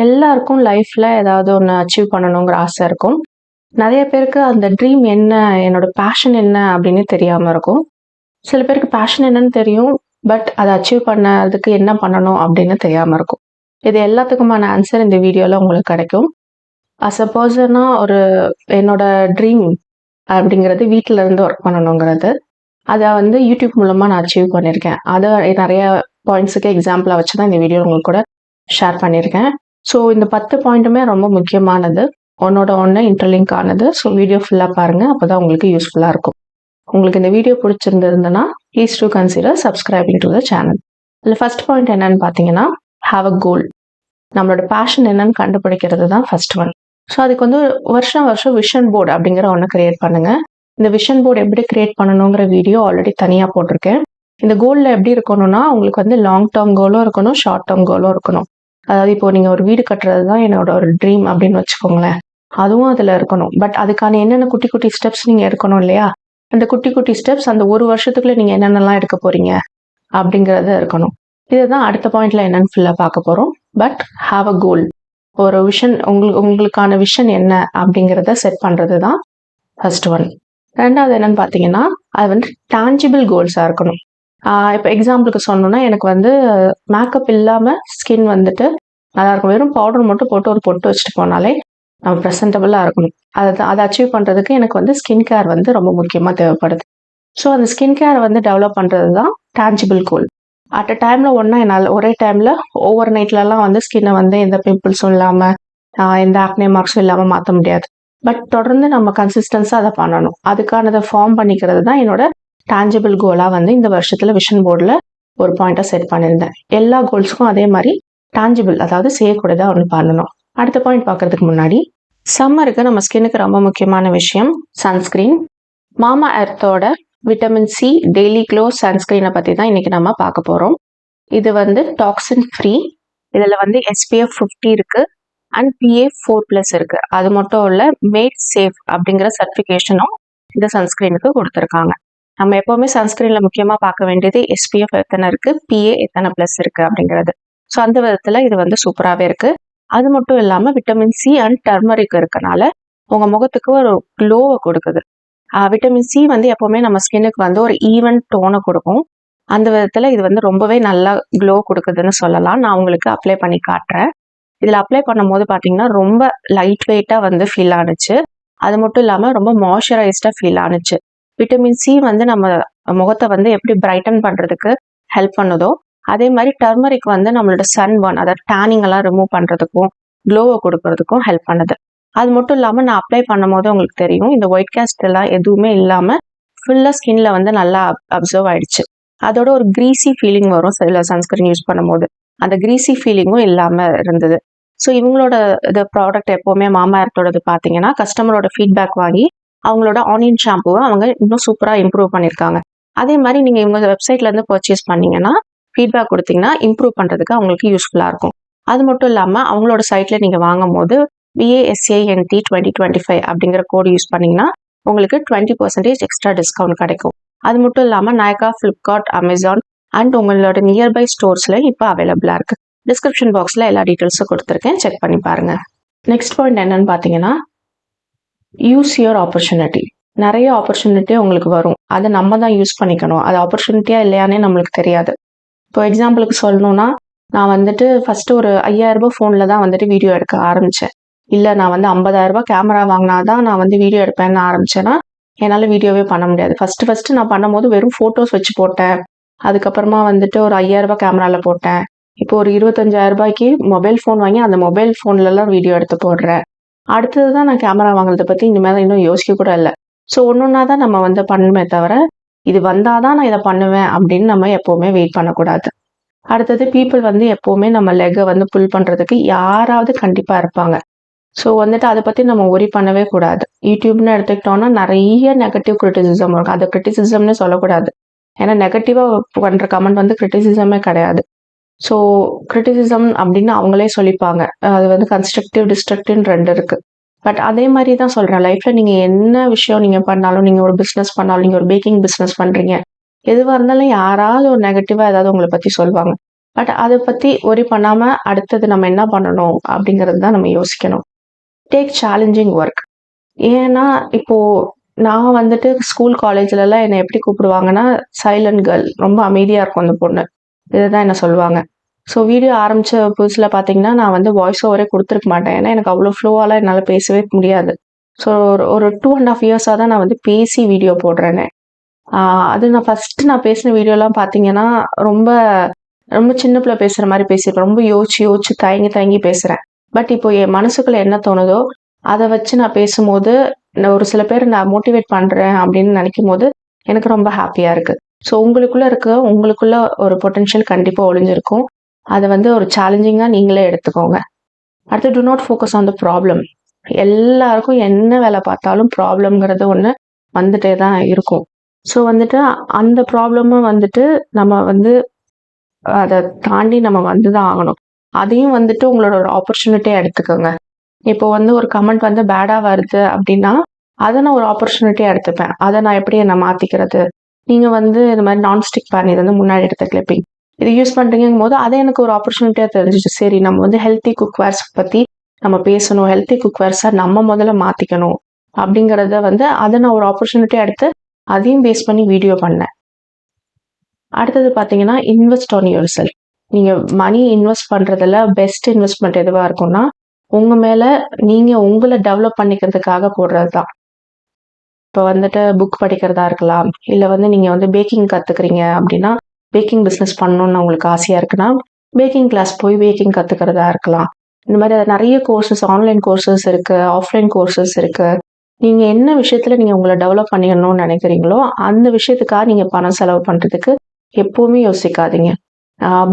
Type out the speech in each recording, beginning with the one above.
எல்லாருக்கும் லைஃப்ல ஏதாவது ஒன்று அச்சீவ் பண்ணணுங்கிற ஆசை இருக்கும். நிறைய பேருக்கு அந்த ட்ரீம் என்ன, என்னோட பேஷன் என்ன அப்படின்னு தெரியாம இருக்கும். சில பேருக்கு பேஷன் என்னன்னு தெரியும். பட் அதை அச்சீவ் பண்ணதுக்கு என்ன பண்ணணும் அப்படின்னு தெரியாம இருக்கும். இது எல்லாத்துக்குமான ஆன்சர் இந்த வீடியோல உங்களுக்கு கிடைக்கும். அஸ் அ பர்சனா என்னோட ட்ரீம் அப்படிங்கிறது வீட்டில இருந்து ஒர்க் பண்ணணுங்கிறது. அதை வந்து யூடியூப் மூலமா நான் அச்சீவ் பண்ணியிருக்கேன். அதை நிறைய பாயிண்ட்ஸுக்கு எக்ஸாம்பிளா வச்சு தான் இந்த வீடியோ உங்களுக்கு கூட ஷேர் பண்ணியிருக்கேன். ஸோ இந்த 10 பாயிண்ட்டுமே ரொம்ப முக்கியமானது. ஒன்னோட ஒன்று இன்டர்லிங்க் ஆனது. ஸோ வீடியோ ஃபுல்லாக பாருங்கள். அப்போ தான் உங்களுக்கு யூஸ்ஃபுல்லாக இருக்கும். உங்களுக்கு இந்த வீடியோ பிடிச்சிருந்ததுன்னா please to consider subscribing to the channel. இதில் ஃபர்ஸ்ட் பாயிண்ட் என்னன்னு பார்த்தீங்கன்னா, ஹாவ் அ கோல். நம்மளோட பேஷன் என்னன்னு கண்டுபிடிக்கிறது தான் ஃபர்ஸ்ட் ஒன். ஸோ அதுக்கு வந்து வருஷம் விஷன் போர்டு அப்படிங்கிற ஒன்று கிரியேட் பண்ணுங்க. இந்த விஷன் போர்டு எப்படி கிரியேட் பண்ணணுங்கிற வீடியோ ஆல்ரெடி தனியாக போட்டிருக்கேன். இந்த கோலில் எப்படி இருக்கணும்னா, உங்களுக்கு வந்து லாங் டேர்ம் கோலும் இருக்கணும், ஷார்ட் டேர்ம் கோலும் இருக்கணும். அதாவது இப்போ நீங்கள் ஒரு வீடு கட்டுறது தான் என்னோட ஒரு ட்ரீம் அப்படின்னு வச்சுக்கோங்களேன். அதுவும் அதில் இருக்கணும். பட் அதுக்கான என்னென்ன குட்டி குட்டி ஸ்டெப்ஸ் நீங்கள் எடுக்கணும் இல்லையா? அந்த குட்டி குட்டி ஸ்டெப்ஸ் அந்த ஒரு வருஷத்துக்குள்ள நீங்கள் என்னென்னலாம் எடுக்க போறீங்க அப்படிங்கிறத இருக்கணும். இதுதான் அடுத்த பாயிண்ட்ல என்னன்னு ஃபுல்லாக பார்க்க போகிறோம். பட் ஹாவ் அ கோல். ஒரு விஷன், உங்களுக்கான விஷன் என்ன அப்படிங்கிறத செட் பண்ணுறது தான் ஃபர்ஸ்ட் ஒன். ரெண்டாவது என்னன்னு பார்த்தீங்கன்னா, அது வந்து டான்ஜிபிள் கோல்ஸாக இருக்கணும். இப்போ எக்ஸாம்பிளுக்கு சொன்னோன்னா, எனக்கு வந்து மேக்கப் இல்லாமல் ஸ்கின் வந்துட்டு நல்லா இருக்கும். வெறும் பவுடர் மட்டும் போட்டு ஒரு பொட்டு வச்சுட்டு போனாலே நம்ம ப்ரெசன்டபுளாக இருக்கணும். அதை அச்சீவ் பண்ணுறதுக்கு எனக்கு வந்து ஸ்கின் கேர் வந்து ரொம்ப முக்கியமாக தேவைப்படுது. ஸோ அந்த ஸ்கின் கேரை வந்து டெவலப் பண்ணுறது தான் டான்ஜிபிள் கோல். அட் அ டைமில் என்னால் ஒரே டைமில் ஓவர் நைட்லலாம் வந்து ஸ்கின்னை வந்து எந்த பிம்பிள்ஸும் இல்லாமல் எந்த ஆக்னே மார்க்ஸும் இல்லாமல் மாற்ற முடியாது. பட் தொடர்ந்து நம்ம கன்சிஸ்டன்ஸாக அதை பண்ணணும். அதுக்கானதை ஃபார்ம் பண்ணிக்கிறது தான் என்னோட டான்ஜிபிள் கோலாக வந்து இந்த வருஷத்துல விஷன் போர்டில் ஒரு பாயிண்டை செட் பண்ணியிருந்தேன். எல்லா கோல்ஸுக்கும் அதே மாதிரி டான்ஜிபிள், அதாவது செய்யக்கூடியதாக ஒன்று பண்ணணும். அடுத்த பாயிண்ட் பார்க்கறதுக்கு முன்னாடி, சம்மருக்கு நம்ம ஸ்கின்னுக்கு ரொம்ப முக்கியமான விஷயம் சன்ஸ்கிரீன். மாமா எர்த்தோட விட்டமின் சி டெய்லி க்ளோ சன்ஸ்கிரீனை பற்றி தான் இன்னைக்கு நம்ம பார்க்க போகிறோம். இது வந்து டாக்ஸின் ஃப்ரீ. இதில் வந்து SPF 50 இருக்கு அண்ட் PA++ இருக்கு. அது மட்டும் இல்லை, மேட் சேஃப் அப்படிங்கிற சர்டிஃபிகேஷனும் இந்த சன்ஸ்கிரீனுக்கு கொடுத்துருக்காங்க. நம்ம எப்பவுமே சன்ஸ்கிரீன்ல முக்கியமாக பார்க்க வேண்டியது SPF எத்தனை இருக்கு, PA எத்தனை ப்ளஸ் இருக்கு அப்படிங்கிறது. ஸோ அந்த விதத்தில் இது வந்து சூப்பராகவே இருக்கு. அது மட்டும் இல்லாமல் விட்டமின் சி அண்ட் டர்மரிக் இருக்கனால உங்கள் முகத்துக்கு ஒரு க்ளோவை கொடுக்குது. விட்டமின் சி வந்து எப்பவுமே நம்ம ஸ்கின்னுக்கு வந்து ஒரு ஈவன் டோனை கொடுக்கும். அந்த விதத்தில் இது வந்து ரொம்பவே நல்லா க்ளோ கொடுக்குதுன்னு சொல்லலாம். நான் உங்களுக்கு அப்ளை பண்ணி காட்டுறேன். இதில் அப்ளை பண்ணும் போது பார்த்தீங்கன்னா ரொம்ப லைட் வெயிட்டாக வந்து ஃபீல் ஆனிச்சு. அது மட்டும் இல்லாமல் ரொம்ப மாய்ஸ்சரைஸ்டாக ஃபீல் ஆனிச்சு. விட்டமின் சி வந்து நம்ம முகத்தை வந்து எப்படி பிரைட்டன் பண்ணுறதுக்கு ஹெல்ப் பண்ணுதோ, அதே மாதிரி டர்மரிக் வந்து நம்மளோட சன்பர்ன், அதாவது டேனிங் எல்லாம் ரிமூவ் பண்ணுறதுக்கும் க்ளோவை கொடுக்கறதுக்கும் ஹெல்ப் பண்ணுது. அது மட்டும் இல்லாமல் நான் அப்ளை பண்ணும் போது உங்களுக்கு தெரியும், இந்த ஒயிட் காஸ்ட் எல்லாம் எதுவுமே இல்லாமல் ஃபுல்லாக ஸ்கின்ல வந்து நல்லா அப்சர்வ் ஆயிடுச்சு. அதோட ஒரு கிரீசி ஃபீலிங் வரும் சில சன்ஸ்கிரீன் யூஸ் பண்ணும்போது. அந்த கிரீசி ஃபீலிங்கும் இல்லாமல் இருந்தது. ஸோ இவங்களோட இந்த ப்ராடக்ட் எப்போவுமே மாமா எர்த்தோடது பார்த்தீங்கன்னா, கஸ்டமரோட ஃபீட்பேக் வாங்கி அவங்களோட ஆனியன் ஷாம்புவை அவங்க இன்னும் சூப்பராக இம்ப்ரூவ் பண்ணியிருக்காங்க. அதே மாதிரி நீங்கள் இவங்க வெப்சைட்லேருந்து பர்ச்சேஸ் பண்ணீங்கன்னா, ஃபீட்பேக் கொடுத்தீங்கன்னா இம்ப்ரூவ் பண்ணுறதுக்கு அவங்களுக்கு யூஸ்ஃபுல்லாக இருக்கும். அது மட்டும் இல்லாமல் அவங்களோட சைட்டில் நீங்கள் வாங்கும் போது BASANT 2025 அப்படிங்கிற கோடு யூஸ் பண்ணிங்கன்னா உங்களுக்கு 20% எக்ஸ்ட்ரா டிஸ்கவுண்ட் கிடைக்கும். அது மட்டும் இல்லாமல் நைகா, ஃப்ளிப்கார்ட், அமேசான் அண்ட் உங்களோட நியர்பை ஸ்டோர்ஸில் இப்போ அவைலபிளாக இருக்குது. டிஸ்கிரிப்ஷன் பாக்ஸில் எல்லா டீட்டெயில்ஸும் கொடுத்துருக்கேன், செக் பண்ணி பாருங்கள். நெக்ஸ்ட் பாயிண்ட் என்னன்னு பார்த்தீங்கன்னா, யூஸ் யுவர் ஆப்பர்ச்சுனிட்டி. நிறைய ஆப்பர்ச்சுனிட்டி உங்களுக்கு வரும். அதை நம்ம தான் யூஸ் பண்ணிக்கணும். அது ஆப்பர்ச்சுனிட்டியா இல்லையானே நம்மளுக்கு தெரியாது. இப்போ எக்ஸாம்பிளுக்கு சொல்லணும்னா, நான் வந்துட்டு ஃபர்ஸ்ட் ஒரு 5000 ரூபாய் ஃபோனில் தான் வந்துட்டு வீடியோ எடுக்க ஆரம்பித்தேன். இல்லை நான் வந்து 50,000 ரூபாய் கேமரா வாங்கினா தான் நான் வந்து வீடியோ எடுப்பேன்னு ஆரம்பிச்சேன்னா என்னால் வீடியோவே பண்ண முடியாது. ஃபர்ஸ்ட் நான் பண்ணும்போது வெறும் ஃபோட்டோஸ் வச்சு போட்டேன். அதுக்கப்புறமா வந்துட்டு ஒரு 5000 ரூபாய் கேமராவில் போட்டேன். இப்போ ஒரு 25,000 ரூபாய்க்கு மொபைல் ஃபோன் வாங்கி அந்த மொபைல் ஃபோன்லலாம் வீடியோ எடுத்து போடுறேன். அடுத்தது தான் நான் கேமரா வாங்குறதை பற்றி இனிமேல் இன்னும் யோசிக்க கூட இல்லை. ஸோ ஒன்றா தான் நம்ம வந்து பண்ணணுமே தவிர, இது வந்தால் தான் நான் இதை பண்ணுவேன் அப்படின்னு நம்ம எப்போவுமே வெயிட் பண்ணக்கூடாது. அடுத்தது பீப்புள் வந்து எப்போவுமே நம்ம லெக்கை வந்து புல் பண்ணுறதுக்கு யாராவது கண்டிப்பாக இருப்பாங்க. ஸோ வந்துட்டு அதை பற்றி நம்ம ஒரி பண்ணவே கூடாது. யூடியூப்னு எடுத்துக்கிட்டோம்னா நிறைய நெகட்டிவ் கிரிட்டிசிசம் இருக்கும். அதை கிரிட்டிசிசம்னு சொல்லக்கூடாது. ஏன்னா நெகட்டிவாக பண்ணுற கமெண்ட் வந்து கிரிட்டிசிசமே கிடையாது. ஸோ கிரிட்டிசிசம் அப்படின்னு அவங்களே சொல்லிப்பாங்க. அது வந்து கன்ஸ்ட்ரக்டிவ், டிஸ்ட்ரக்டிவ்னு 2 இருக்குது. பட் அதே மாதிரி தான் சொல்கிறேன், லைஃப்பில் நீங்கள் என்ன விஷயம் நீங்கள் பண்ணாலும், நீங்கள் ஒரு பிஸ்னஸ் பண்ணாலும், நீங்கள் ஒரு பேக்கிங் பிஸ்னஸ் பண்ணுறீங்க, எதுவாக இருந்தாலும் யாராவது ஒரு நெகட்டிவாக ஏதாவது உங்களை பற்றி சொல்லுவாங்க. பட் அதை பற்றி ஒரி பண்ணாமல் அடுத்தது நம்ம என்ன பண்ணணும் அப்படிங்கிறது தான் நம்ம யோசிக்கணும். Take challenging work. ஏன்னா இப்போது நான் வந்துட்டு ஸ்கூல் காலேஜ்லலாம் என்னை எப்படி கூப்பிடுவாங்கன்னா சைலண்ட் கேர்ள், ரொம்ப அமைதியாக இருக்கும் அந்த பொண்ணு, இதை தான் என்ன சொல்லுவாங்க. ஸோ வீடியோ ஆரம்பித்த புதுசில் பார்த்தீங்கன்னா நான் வந்து வாய்ஸ் ஓவரே கொடுத்துருக்க மாட்டேன். ஏன்னா எனக்கு அவ்வளோ ஃப்ளோவாலாம் என்னால் பேசவே முடியாது. ஸோ ஒரு 2.5 இயர்ஸாக தான் நான் வந்து பேசி வீடியோ போடுறேனே. அது நான் ஃபஸ்ட்டு நான் பேசின வீடியோலாம் பார்த்தீங்கன்னா ரொம்ப ரொம்ப சின்ன பிள்ளை பேசுகிற மாதிரி பேசியிருப்பேன். ரொம்ப யோசிச்சு தயங்கி தயங்கி பேசுகிறேன். பட் இப்போ என் மனசுக்குள்ளே என்ன தோணுதோ அதை வச்சு நான் பேசும்போது நான் ஒரு சில பேர் நான் மோட்டிவேட் பண்ணுறேன் அப்படின்னு நினைக்கும் போது எனக்கு ரொம்ப ஹாப்பியாக இருக்குது. ஸோ உங்களுக்குள்ள ஒரு பொட்டென்ஷியல் கண்டிப்பாக ஒளிஞ்சிருக்கும். அதை வந்து ஒரு சேலஞ்சிங்காக நீங்களே எடுத்துக்கோங்க. அடுத்து to not focus on the problem. எல்லாருக்கும் என்ன வேலை பார்த்தாலும் ப்ராப்ளம்ங்கிறது ஒன்று வந்துட்டே தான் இருக்கும். ஸோ வந்துட்டு அந்த ப்ராப்ளமும் வந்துட்டு நம்ம வந்து அதை தாண்டி நம்ம வந்து தான் ஆகணும். அதையும் வந்துட்டு உங்களோட ஒரு ஆப்பர்ச்சுனிட்டியாக எடுத்துக்கோங்க. இப்போ வந்து ஒரு கமெண்ட் வந்து பேடாக வருது அப்படின்னா அதை நான் ஒரு ஆப்பர்ச்சுனிட்டியாக எடுத்துப்பேன். அதை நான் எப்படி என்னை மாற்றிக்கிறது. நீங்கள் வந்து இந்த மாதிரி நான்ஸ்டிக் பேன் இது வந்து முன்னாடி எடுத்த கிளிப்பிங் இது யூஸ் பண்ணுறீங்கும் போது அதை எனக்கு ஒரு ஆப்பர்ச்சுனிட்டியாக தெரிஞ்சிச்சு. சரி, நம்ம வந்து ஹெல்த்தி குக்வேர்ஸ் பற்றி நம்ம பேசணும், ஹெல்த்தி குக்வேர்ஸை நம்ம முதல்ல மாற்றிக்கணும் அப்படிங்கிறத வந்து அதை நான் ஒரு ஆப்பர்ச்சுனிட்டியாக எடுத்து அதையும் பேஸ் பண்ணி வீடியோ பண்ணேன். அடுத்தது பார்த்தீங்கன்னா இன்வெஸ்ட் ஆன் யுவர் செல்ஃப். நீங்கள் மணி இன்வெஸ்ட் பண்ணுறதுல பெஸ்ட் இன்வெஸ்ட்மெண்ட் எதுவாக இருக்கும்னா உங்கள் மேலே நீங்கள் உங்களை டெவலப் பண்ணிக்கிறதுக்காக போடுறது தான். இப்போ வந்துட்டு புக் படிக்கிறதா இருக்கலாம், இல்லை வந்து நீங்கள் வந்து பேக்கிங் கற்றுக்குறீங்க அப்படின்னா பேக்கிங் பிஸ்னஸ் பண்ணணும்னு உங்களுக்கு ஆசையாக இருக்குன்னா பேக்கிங் கிளாஸ் போய் பேக்கிங் கற்றுக்கிறதா இருக்கலாம். இந்த மாதிரி நிறைய கோர்சஸ், ஆன்லைன் கோர்சஸ் இருக்குது, ஆஃப்லைன் கோர்சஸ் இருக்குது. நீங்கள் என்ன விஷயத்தில் நீங்கள் உங்களை டெவலப் பண்ணிக்கணும்னு நினைக்கிறீங்களோ அந்த விஷயத்துக்காக நீங்கள் பணம் செலவு பண்ணுறதுக்கு எப்போவுமே யோசிக்காதீங்க.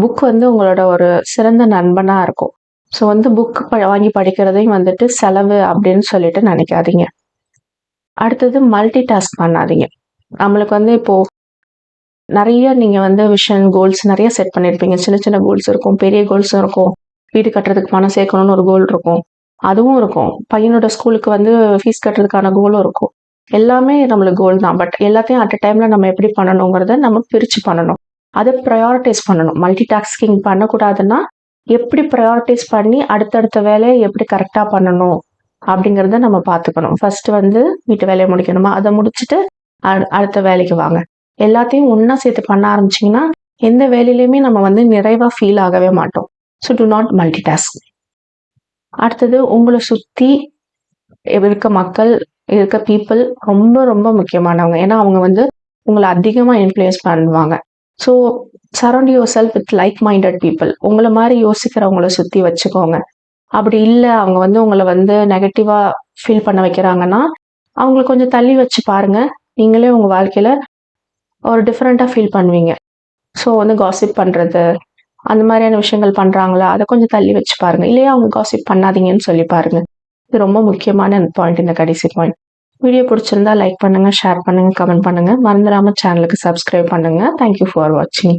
புக் வந்து உங்களோட ஒரு சிறந்த நண்பனாக இருக்கும். ஸோ வந்து புக் வாங்கி படிக்கிறதையும் வந்துட்டு செலவு அப்படின்னு சொல்லிட்டு நினைக்காதீங்க. அடுத்தது மல்டி டாஸ்க் பண்ணாதீங்க. நம்மளுக்கு வந்து இப்போது நிறைய நீங்கள் வந்து விஷன் கோல்ஸ் நிறைய செட் பண்ணியிருப்பீங்க. சின்ன சின்ன கோல்ஸ் இருக்கும், பெரிய கோல்ஸும் இருக்கும். வீடு கட்டுறதுக்கு பணம் சேர்க்கணும்னு ஒரு கோல் இருக்கும், அதுவும் இருக்கும். பையனோட ஸ்கூலுக்கு வந்து ஃபீஸ் கட்டுறதுக்கான கோலும் இருக்கும். எல்லாமே நம்மளுக்கு கோல் தான். பட் எல்லாத்தையும் அட் அ டைமில் நம்ம எப்படி பண்ணணுங்கிறத நம்ம பிரித்து பண்ணணும். அதை ப்ரையாரிட்டைஸ் பண்ணணும். மல்டி டாஸ்கிங் பண்ணக்கூடாதுன்னா எப்படி ப்ரையாரிட்டைஸ் பண்ணி அடுத்தடுத்த வேலையை எப்படி கரெக்டாக பண்ணணும் அப்படிங்கிறத நம்ம பார்த்துக்கணும். ஃபர்ஸ்ட் வந்து வீட்டு வேலையை முடிக்கணுமா, அதை முடிச்சுட்டு அடுத்த வேலைக்கு வாங்க. எல்லாத்தையும் ஒன்றா சேர்த்து பண்ண ஆரம்பிச்சிங்கன்னா எந்த வேலையிலையுமே நம்ம வந்து நிறைவாக ஃபீல் ஆகவே மாட்டோம். So to not multi task. அடுத்தது உங்களை சுற்றி இருக்க மக்கள், இருக்க பீப்புள் ரொம்ப ரொம்ப முக்கியமானவங்க. ஏன்னா அவங்க வந்து உங்களை அதிகமாக இன்ஃப்ளூயன்ஸ் பண்ணுவாங்க. So surround your self with like minded people. உங்களை மாதிரி யோசிக்கிறவங்கள சுற்றி வச்சுக்கோங்க. அப்படி இல்லை அவங்க வந்து உங்களை வந்து நெகட்டிவாக ஃபீல் பண்ண வைக்கிறாங்கன்னா அவங்கள கொஞ்சம் தள்ளி வச்சு பாருங்கள். நீங்களே உங்கள் வாழ்க்கையில் ஒரு டிஃப்ரெண்ட்டாக ஃபீல் பண்ணுவீங்க. ஸோ வந்து காசிப் பண்ணுறது அந்த மாதிரியான விஷயங்கள் பண்ணுறாங்களா அதை கொஞ்சம் தள்ளி வச்சு பாருங்கள். இல்லையா அவங்க காசிப் பண்ணாதீங்கன்னு சொல்லி பாருங்கள். இது ரொம்ப முக்கியமான பாயிண்ட், இந்த கடைசி பாயிண்ட். வீடியோ பிடிச்சிருந்தா லைக் பண்ணுங்கள், ஷேர் பண்ணுங்கள், கமெண்ட் பண்ணுங்கள். மறந்துடாமல் சேனலுக்கு சப்ஸ்கிரைப் பண்ணுங்கள். தேங்க்யூ ஃபார் வாட்சிங்.